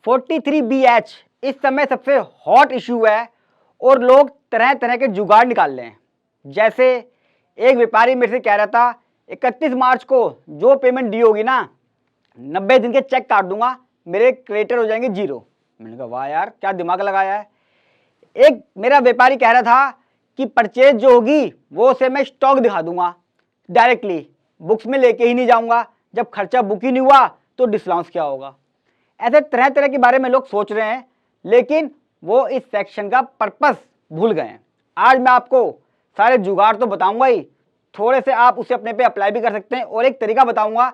43BH इस समय सबसे हॉट इशू है और लोग तरह तरह के जुगाड़ निकाल रहे हैं। जैसे एक व्यापारी मेरे से कह रहा था 31 मार्च को जो पेमेंट दी होगी ना 90 दिन के चेक काट दूंगा, मेरे क्रेडिटर हो जाएंगे 0। मैंने कहा वाह यार क्या दिमाग लगाया है। एक मेरा व्यापारी कह रहा था कि परचेज जो होगी वो से मैं स्टॉक दिखा दूंगा डायरेक्टली, बुक्स में लेके ही नहीं जाऊंगा, जब खर्चा बुक ही नहीं हुआ तो डिस्काउंट क्या होगा। ऐसे तरह तरह के बारे में लोग सोच रहे हैं, लेकिन वो इस सेक्शन का पर्पस भूल गए हैं। आज मैं आपको सारे जुगाड़ तो बताऊंगा ही, थोड़े से आप उसे अपने पे अप्लाई भी कर सकते हैं और एक तरीका बताऊंगा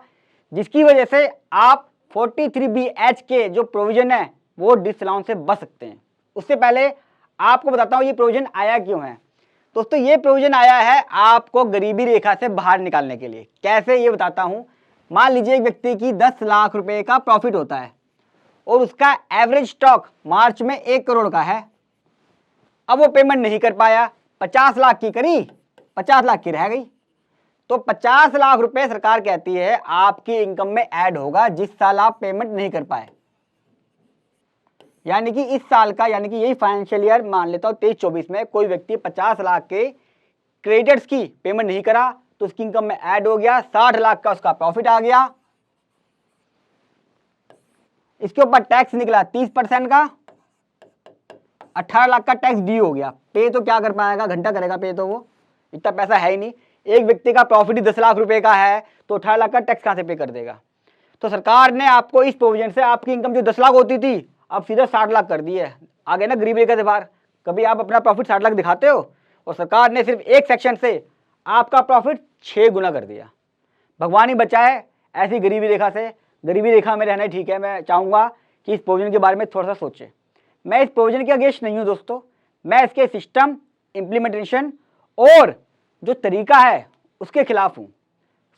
जिसकी वजह से आप 43BH के जो प्रोविजन है वो डिसअलाउंस से बच सकते हैं। उससे पहले आपको बताता हूं ये प्रोविजन आया क्यों है। दोस्तों ये प्रोविजन आया है आपको गरीबी रेखा से बाहर निकालने के लिए। कैसे ये बताता हूं। मान लीजिए एक व्यक्ति की 10 लाख रुपए का प्रॉफिट होता है और उसका एवरेज स्टॉक मार्च में 1 करोड़ का है। अब वो पेमेंट नहीं कर पाया, 50 लाख की करी, 50 लाख की रह गई, तो 50 लाख रुपए सरकार कहती है आपकी इनकम में ऐड होगा जिस साल आप पेमेंट नहीं कर पाए। यानी कि इस साल का, यानी कि यही फाइनेंशियल ईयर मान लेता हूं 23-24 में कोई व्यक्ति 50 लाख के क्रेडिटर्स की पेमेंट नहीं करा तो उसकी इनकम में ऐड हो गया, 60 लाख का उसका प्रॉफिट आ गया। इसके ऊपर टैक्स निकला 30% का, 18 लाख का टैक्स ड्यू हो गया। पे तो क्या कर पाएगा, घंटा करेगा पे, तो वो इतना पैसा है ही नहीं। एक व्यक्ति का प्रॉफिट ही 10 लाख रुपए का है तो 18 लाख का टैक्स कहां से पे कर देगा। तो सरकार ने आपको इस प्रोविजन से आपकी इनकम जो 10 लाख होती थी अब सीधा 60 लाख कर दी है। आगे ना गरीब रेखा से बाहर। कभी आप अपना प्रॉफिट 60 लाख दिखाते हो और सरकार ने सिर्फ एक सेक्शन से आपका प्रॉफिट 6 गुना कर दिया। भगवान ही बचाए ऐसी गरीबी रेखा से। गरीबी रेखा में रहना ठीक है, मैं चाहूंगा कि इस प्रोविजन के बारे में थोड़ा सा सोचें। मैं इस प्रोविजन के अगेंस्ट नहीं हूं दोस्तों, मैं इसके सिस्टम, इम्प्लीमेंटेशन और जो तरीका है उसके खिलाफ हूं।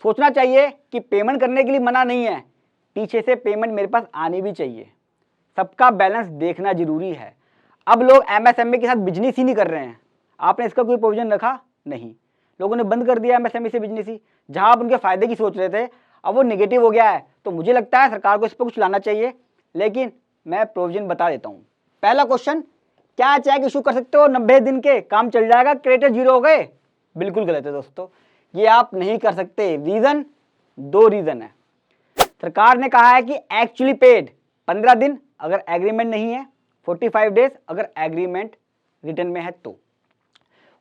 सोचना चाहिए कि पेमेंट करने के लिए मना नहीं है, पीछे से पेमेंट मेरे पास आनी भी चाहिए। सबका बैलेंस देखना जरूरी है। अब लोग एमएसएमई के साथ बिजनेस ही नहीं कर रहे हैं। आपने इसका कोई प्रोविजन रखा नहीं, लोगों ने बंद कर दिया एमएसएमई से बिजनेस ही। जहां आप उनके फायदे की सोच रहे थे अब वो निगेटिव हो गया है। तो मुझे लगता है सरकार को इस पर कुछ लाना चाहिए, लेकिन मैं प्रोविजन बता देता हूं। पहला क्वेश्चन, क्या चेक इशू कर सकते हो 90 दिन के, काम चल जाएगा, क्रेडिटर 0 हो गए? बिल्कुल गलत है दोस्तों, ये आप नहीं कर सकते। रीजन, 2 रीजन है। सरकार ने कहा है कि एक्चुअली पेड 15 दिन अगर एग्रीमेंट नहीं है, 45 डेज अगर एग्रीमेंट रिटर्न में है तो।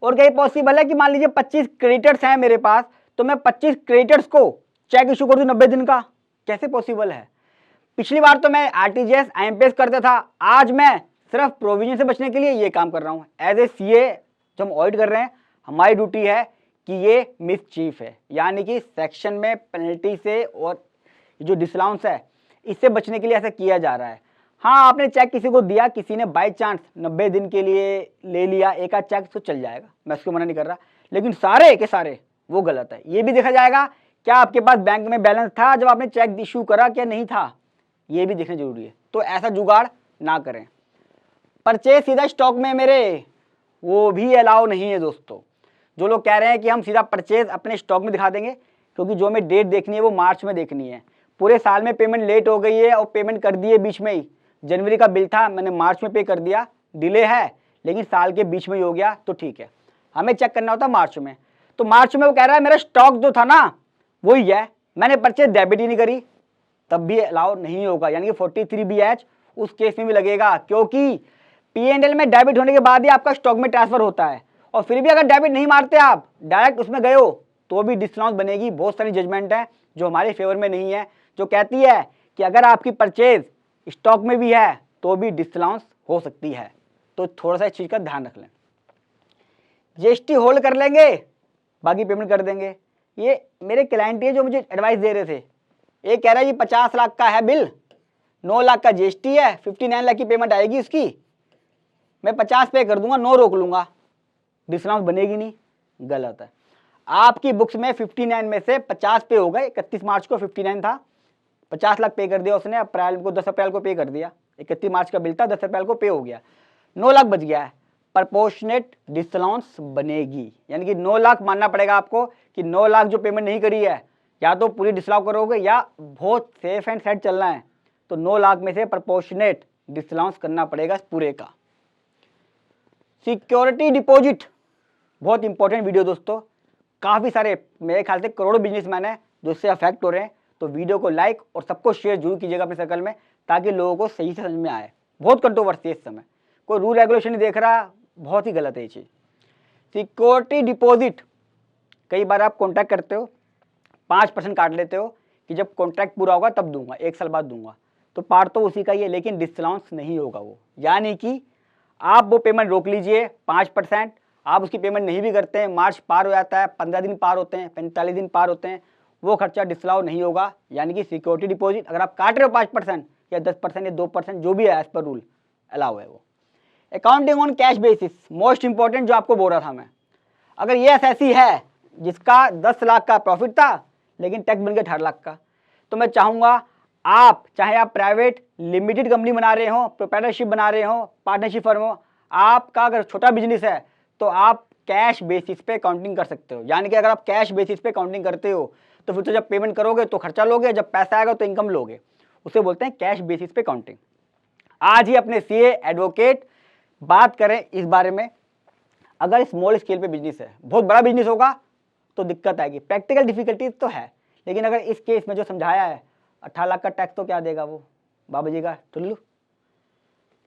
और क्या पॉसिबल है कि मान लीजिए 25 क्रेडिटर्स हैं मेरे पास तो मैं 25 क्रेडिटर्स को चेक इशू कर दूं 90 दिन का? कैसे पॉसिबल है? पिछली बार तो मैं आरटीजीएस, आईएमपीएस करता था, आज मैं सिर्फ प्रोविजन से बचने के लिए ये काम कर रहा हूं। एज ए सीए जो हम ऑडिट कर रहे हैं, हमारी ड्यूटी है कि ये मिसचीफ है, यानी कि सेक्शन में पेनल्टी से और जो डिसअलाउंस है इससे बचने के लिए ऐसा किया जा रहा है। हाँ, आपने चेक किसी को दिया, किसी ने बाई चांस 90 दिन के लिए ले लिया एक आध चेक तो चल जाएगा, मैं उसको मना नहीं कर रहा, लेकिन सारे के सारे वो गलत है। ये भी देखा जाएगा क्या आपके पास बैंक में बैलेंस था जब आपने चेक इशू करा, क्या नहीं था, ये भी देखना जरूरी है। तो ऐसा जुगाड़ ना करें। परचेज सीधा स्टॉक में मेरे, वो भी अलाउ नहीं है दोस्तों। जो लोग कह रहे हैं कि हम सीधा परचेज अपने स्टॉक में दिखा देंगे, क्योंकि जो हमें डेट देखनी है वो मार्च में देखनी है। पूरे साल में पेमेंट लेट हो गई है और पेमेंट कर दी है बीच में ही। जनवरी का बिल था, मैंने मार्च में पे कर दिया, डिले है लेकिन साल के बीच में ही हो गया तो ठीक है। हमें चेक करना होता मार्च में, तो मार्च में वो कह रहा है मेरा स्टॉक जो था ना वही है, मैंने परचेज डेबिट ही नहीं करी, तब भी अलाउ नहीं होगा। यानी कि 43BH उस केस में भी लगेगा, क्योंकि P&L में डेबिट होने के बाद ही आपका स्टॉक में ट्रांसफर होता है। और फिर भी अगर डेबिट नहीं मारते आप, डायरेक्ट उसमें गए हो तो भी डिस्काउंट बनेगी। बहुत सारी जजमेंट है जो हमारे फेवर में नहीं है, जो कहती है कि अगर आपकी परचेज स्टॉक में भी है तो भी डिस्काउंट हो सकती है। तो थोड़ा सा इस चीज का ध्यान रख लें। जीएसटी होल्ड कर लेंगे, बाकी पेमेंट कर देंगे। ये मेरे क्लाइंट है जो मुझे एडवाइस दे रहे थे, ये कह रहा है जी 50 लाख का है बिल, 9 लाख का जीएसटी है, 59 लाख की पेमेंट आएगी उसकी, मैं 50 पे कर दूंगा, 9 रोक लूंगा, डिस्काउंट बनेगी नहीं। गलत है। आपकी बुक्स में 59 में से 50 पे हो गए। 31 मार्च को 59 था, 50 लाख पे कर दिया उसने, अप्रैल को 10 अप्रैल को पे कर दिया। 31 मार्च का बिल था, 10 अप्रैल को पे हो गया, 9 लाख बच गया है। प्रपोर्शनेट डिस्काउंट बनेगी, यानी कि 9 लाख मानना पड़ेगा आपको कि 9 लाख जो पेमेंट नहीं करी है, या तो पूरी डिसअलाउ करोगे या बहुत सेफ एंड सेट चलना है तो 9 लाख में से प्रोपोर्शनेट डिसअलाउंस करना पड़ेगा इस पूरे का। सिक्योरिटी डिपॉजिट बहुत इंपॉर्टेंट वीडियो दोस्तों, काफ़ी सारे मेरे ख्याल से करोड़ों बिजनेसमैन हैं जो इससे अफेक्ट हो रहे हैं। तो वीडियो को लाइक और सबको शेयर जरूर कीजिएगा अपने सर्कल में, ताकि लोगों को सही से समझ में आए। बहुत कंट्रोवर्सी है इस समय, कोई रूल रेगुलेशन नहीं देख रहा, बहुत ही गलत है ये चीज़। सिक्योरिटी डिपॉजिट कई बार आप कॉन्ट्रैक्ट करते हो, 5% काट लेते हो कि जब कॉन्ट्रैक्ट पूरा होगा तब दूंगा, 1 साल बाद दूंगा, तो पार्ट तो उसी का ही है, लेकिन डिसअलाउंस नहीं होगा वो। यानी कि आप वो पेमेंट रोक लीजिए 5%, आप उसकी पेमेंट नहीं भी करते हैं, मार्च पार हो जाता है, 15 दिन पार होते हैं, 45 दिन पार होते हैं, वो खर्चा डिसअलाउ नहीं होगा। यानी कि सिक्योरिटी डिपॉजिट अगर आप काट रहे हो 5% या 10% या 2% जो भी है एज पर रूल अलाउ है वो। Accounting on cash basis most important जो आपको बोल रहा था मैं, अगर ये एसएससी है जिसका 10 लाख का प्रॉफिट था लेकिन टैक्स बन गया 18 लाख का, तो मैं चाहूँगा आप चाहे आप प्राइवेट लिमिटेड कंपनी बना रहे हो, प्रोप्राइटरशिप बना रहे हो, पार्टनरशिप फर्म हो, आपका अगर छोटा बिजनेस है तो आप कैश बेसिस पे काउंटिंग कर सकते हो। यानी कि अगर आप कैश बेसिस पे काउंटिंग करते हो तो फिर तो जब पेमेंट करोगे तो खर्चा लोगे, जब पैसा आएगा तो इनकम लोगे, उसे बोलते हैं कैश बेसिस पे काउंटिंग। आज ही अपने सीए एडवोकेट बात करें इस बारे में। अगर स्मॉल स्केल पे बिजनेस है, बहुत बड़ा बिजनेस होगा तो दिक्कत आएगी, प्रैक्टिकल डिफिकल्टीज तो है, लेकिन अगर इस केस में जो समझाया है 18 लाख का टैक्स तो क्या देगा वो बाबा जी का टुल्लू।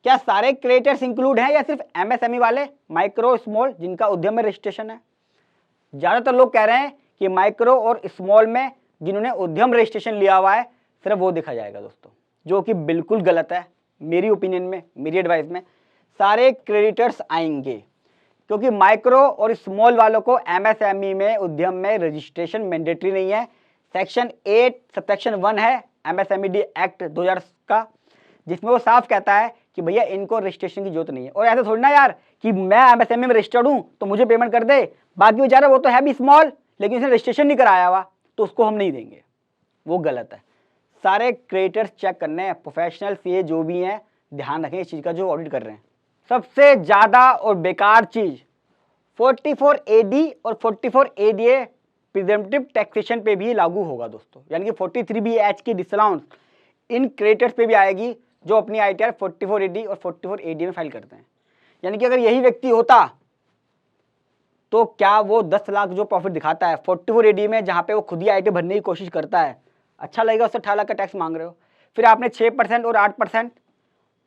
क्या सारे क्रिएटर्स इंक्लूड हैं या सिर्फ एमएसएमई वाले, माइक्रो स्मॉल जिनका उद्यम में रजिस्ट्रेशन है? ज़्यादातर लोग कह रहे हैं कि माइक्रो और स्मॉल में जिन्होंने उद्यम रजिस्ट्रेशन लिया हुआ है सिर्फ वो देखा जाएगा दोस्तों, जो कि बिल्कुल गलत है। मेरी ओपिनियन में, मेरी एडवाइस में सारे क्रेडिटर्स आएंगे, क्योंकि माइक्रो और स्मॉल वालों को एमएसएमई में उद्यम में रजिस्ट्रेशन मैंडेटरी नहीं है। सेक्शन 8 सबसेक्शन 1 है एमएसएमई एक्ट 2000 का, जिसमें वो साफ कहता है कि भैया इनको रजिस्ट्रेशन की जरूरत नहीं है। और ऐसा थोड़ी ना यार कि मैं एमएसएमई में रजिस्टर्ड हूँ तो मुझे पेमेंट कर दे, बाकी बेचारा वो तो है भी स्मॉल लेकिन उसने रजिस्ट्रेशन नहीं कराया हुआ तो उसको हम नहीं देंगे, वो गलत है। सारे क्रिएटर्स चेक करने हैं, प्रोफेशनल सीए जो भी हैं ध्यान रखें इस चीज़ का जो ऑडिट कर रहे हैं। सबसे ज़्यादा और बेकार चीज़ 44 AD और 44 ADA प्रिजेम्पटिव टैक्सेशन पे भी लागू होगा दोस्तों। यानी कि 43 BH की डिसअलाउंस इन क्रिएटर्स पे भी आएगी जो अपनी ITR 44 AD और 44 ADA में फाइल करते हैं। यानी कि अगर यही व्यक्ति होता तो क्या वो 10 लाख जो प्रॉफिट दिखाता है 44 AD में, जहाँ पे वो खुद ही ITR भरने की कोशिश करता है, अच्छा लगेगा उससे 18 लाख का टैक्स मांग रहे हो? फिर आपने 6% और 8%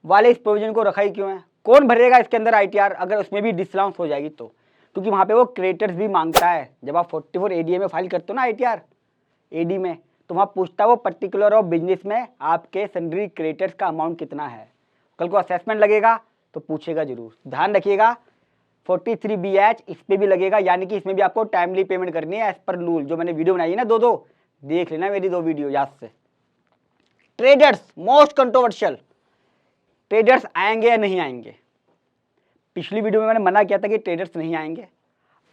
वाले इस प्रोविजन को रखा ही क्यों है? कौन भरेगा इसके अंदर ITR अगर उसमें भी डिसअलाउंस हो जाएगी तो? क्योंकि वहाँ पे वो क्रिएटर्स भी मांगता है। जब आप 44 ADA में फाइल करते हो ना ITR AD में, तो वहाँ पूछता है वो पर्टिकुलर ऑफ बिजनेस में आपके सन्ड्री क्रिएटर्स का अमाउंट कितना है। कल को असेसमेंट लगेगा तो पूछेगा जरूर, ध्यान रखिएगा। 43 BH इस पर भी लगेगा, यानी कि इसमें भी आपको टाइमली पेमेंट करनी है एज पर रूल। जो मैंने वीडियो बनाई है ना दो देख लेना मेरी 2 वीडियो याद से। ट्रेडर्स मोस्ट कंट्रोवर्शियल, ट्रेडर्स आएंगे या नहीं आएंगे? पिछली वीडियो में मैंने मना किया था कि ट्रेडर्स नहीं आएंगे,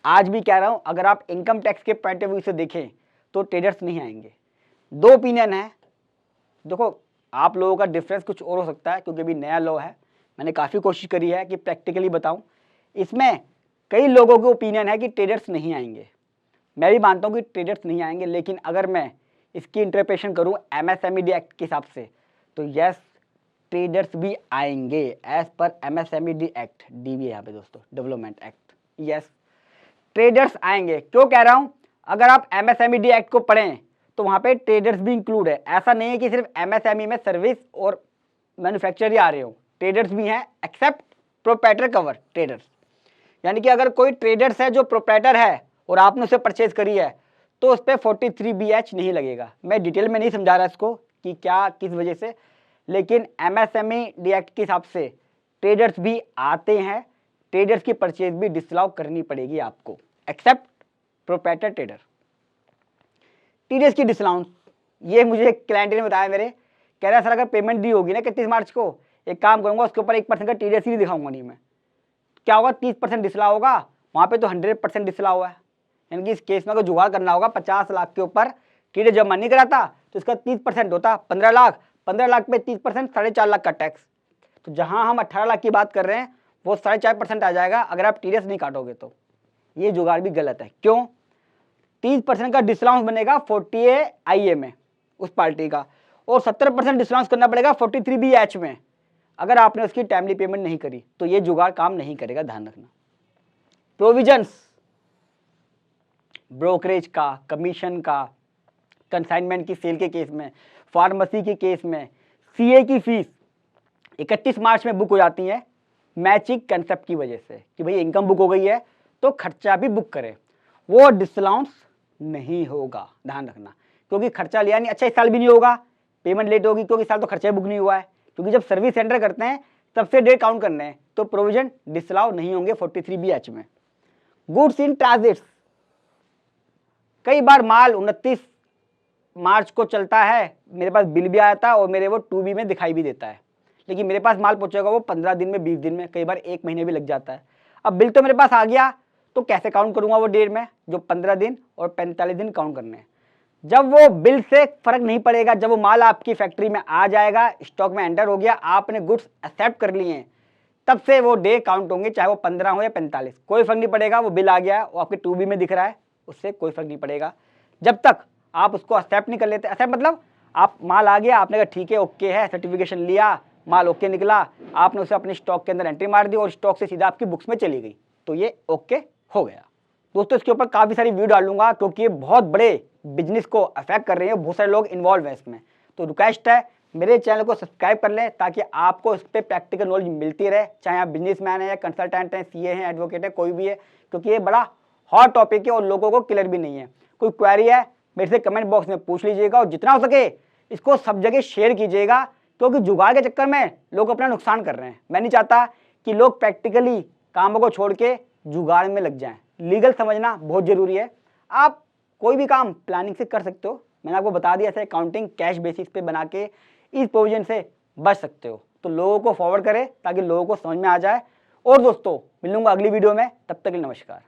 आज भी कह रहा हूं अगर आप इनकम टैक्स के पॉइंट ऑफ व्यू से देखें तो ट्रेडर्स नहीं आएंगे। 2 ओपिनियन है। देखो आप लोगों का डिफरेंस कुछ और हो सकता है क्योंकि अभी नया लॉ है, मैंने काफ़ी कोशिश करी है कि प्रैक्टिकली बताऊं। इसमें कई लोगों के ओपिनियन है कि ट्रेडर्स नहीं आएंगे, मैं भी मानता हूं कि ट्रेडर्स नहीं आएंगे, लेकिन अगर मैं इसकी इंटरप्रिटेशन करूं एमएसएमई एक्ट के हिसाब से तो यस ट्रेडर्स भी आएंगे as per MSME act, dB यहाँ पे दोस्तों, डेवलपमेंट एक्ट। यस ट्रेडर्स आएंगे। क्यों कह रहा हूं? अगर आप एमएसएमई एक्ट को पढ़ें तो वहाँ पे ट्रेडर्स भी इंक्लूड है। ऐसा नहीं है कि सिर्फ एमएसएमई में सर्विस और मैन्युफैक्चर ही आ रहे हो, ट्रेडर्स भी हैं एक्सेप्ट प्रोप्राइटर कवर ट्रेडर्स। यानी कि अगर कोई ट्रेडर्स है जो प्रोप्राइटर है और आपने उसे परचेज करी है तो उस पर 43 BH नहीं लगेगा। मैं डिटेल में नहीं समझा रहा इसको कि क्या किस वजह से, लेकिन एमएसएमई एक्ट के हिसाब से ट्रेडर्स भी आते हैं, ट्रेडर्स की परचेज भी डिसअलाउ करनी पड़ेगी आपको एक्सेप्ट प्रोप्राइटर ट्रेडर। टीडीएस की डिसअलाउंस, ये मुझे क्लाइंट ने बताया मेरे, कह रहा है सर अगर पेमेंट दी होगी ना 31 मार्च को, एक काम करूंगा उसके ऊपर 1% का टीडीएस ही दिखाऊंगा नहीं मैं, क्या होगा 30% डिसअलाउ होगा, वहाँ पे तो 100% डिसअलाउ है। यानी कि इस केस में अगर जुगाड़ करना होगा 50 लाख के ऊपर टीडीएस जमा नहीं कराता तो इसका 30% होता 15 लाख, 15 लाख पे 30% 4.5 लाख का टैक्स। तो जहाँ हम 18 लाख की बात कर रहे हैं वो 4.5% आ जाएगा अगर आप टीडीएस नहीं काटोगे तो। ये जुगाड़ भी गलत है। क्यों? 30% का डिसअलाउंस बनेगा 48 IA में उस पार्टी का, और 70% डिस्काउंट करना पड़ेगा 43B(H) में। अगर आपने उसकी टाइमली पेमेंट नहीं करी तो ये जुगाड़ काम नहीं करेगा, ध्यान रखना। प्रोविजंस ब्रोकरेज का, कमीशन का, कंसाइनमेंट की सेल के केस में, फार्मेसी के केस में, सीए की फीस 31 मार्च में बुक हो जाती है मैचिंग कंसेप्ट की वजह से कि भाई इनकम बुक हो गई है तो खर्चा भी बुक करें, वो डिसअलाउंस नहीं होगा, ध्यान रखना। क्योंकि खर्चा लिया नहीं, अच्छा इस साल भी नहीं होगा, पेमेंट लेट होगी क्योंकि इस साल तो खर्चा बुक नहीं हुआ है। क्योंकि जब सर्विस सेंटर करते हैं तब से डेट काउंट करने हैं, तो प्रोविजन डिसअलाउ नहीं होंगे 43B(H) में। गुड्स इन ट्रांजिट, कई बार माल 29 मार्च को चलता है, मेरे पास बिल भी आया था और मेरे वो 2B में दिखाई भी देता है, लेकिन मेरे पास माल पहुंचेगा वो 15 दिन में, 20 दिन में, कई बार 1 महीने भी लग जाता है। अब बिल तो मेरे पास आ गया तो कैसे काउंट करूंगा वो डेट में, जो 15 दिन और 45 दिन काउंट करने हैं। जब वो बिल से फर्क नहीं पड़ेगा, जब वो माल आपकी फैक्ट्री में आ जाएगा, स्टॉक में एंटर हो गया, आपने गुड्स एक्सेप्ट कर लिए हैं, तब से वो डे काउंट होंगे, चाहे वो 15 हो या 45, कोई फर्क नहीं पड़ेगा। वो बिल आ गया है, वो आपके 2B में दिख रहा है, उससे कोई फर्क नहीं पड़ेगा जब तक आप उसको एक्सेप्ट नहीं कर लेते। एक्सेप्ट मतलब आप माल आ गया, आपने कहा ठीक है ओके है, सर्टिफिकेशन लिया, माल ओके निकला, आपने उसे अपने स्टॉक के अंदर एंट्री मार दी और स्टॉक से सीधा आपकी बुक्स में चली गई, तो ये ओके हो गया। दोस्तों इसके ऊपर काफ़ी सारी वीडियो डालूंगा क्योंकि ये बहुत बड़े बिजनेस को अफेक्ट कर रहे हैं, बहुत सारे लोग इन्वॉल्व हैं इसमें। तो रिक्वेस्ट है मेरे चैनल को सब्सक्राइब कर लें ताकि आपको इस पर प्रैक्टिकल नॉलेज मिलती रहे, चाहे आप बिजनेसमैन हैं या कंसल्टेंट हैं, सीए हैं, एडवोकेट है, कोई भी है, क्योंकि ये बड़ा हॉट टॉपिक है और लोगों को क्लियर भी नहीं है। कोई क्वेरी है मेरे से कमेंट बॉक्स में पूछ लीजिएगा और जितना हो सके इसको सब जगह शेयर कीजिएगा, क्योंकि जुगाड़ के चक्कर में लोग अपना नुकसान कर रहे हैं। मैं नहीं चाहता कि लोग प्रैक्टिकली कामों को छोड़ के जुगाड़ में लग जाएं। लीगल समझना बहुत जरूरी है। आप कोई भी काम प्लानिंग से कर सकते हो, मैंने आपको बता दिया, ऐसे अकाउंटिंग कैश बेसिस पे बना के इस प्रोविजन से बच सकते हो। तो लोगों को फॉरवर्ड करें ताकि लोगों को समझ में आ जाए। और दोस्तों मिलूंगा अगली वीडियो में, तब तक के लिए नमस्कार।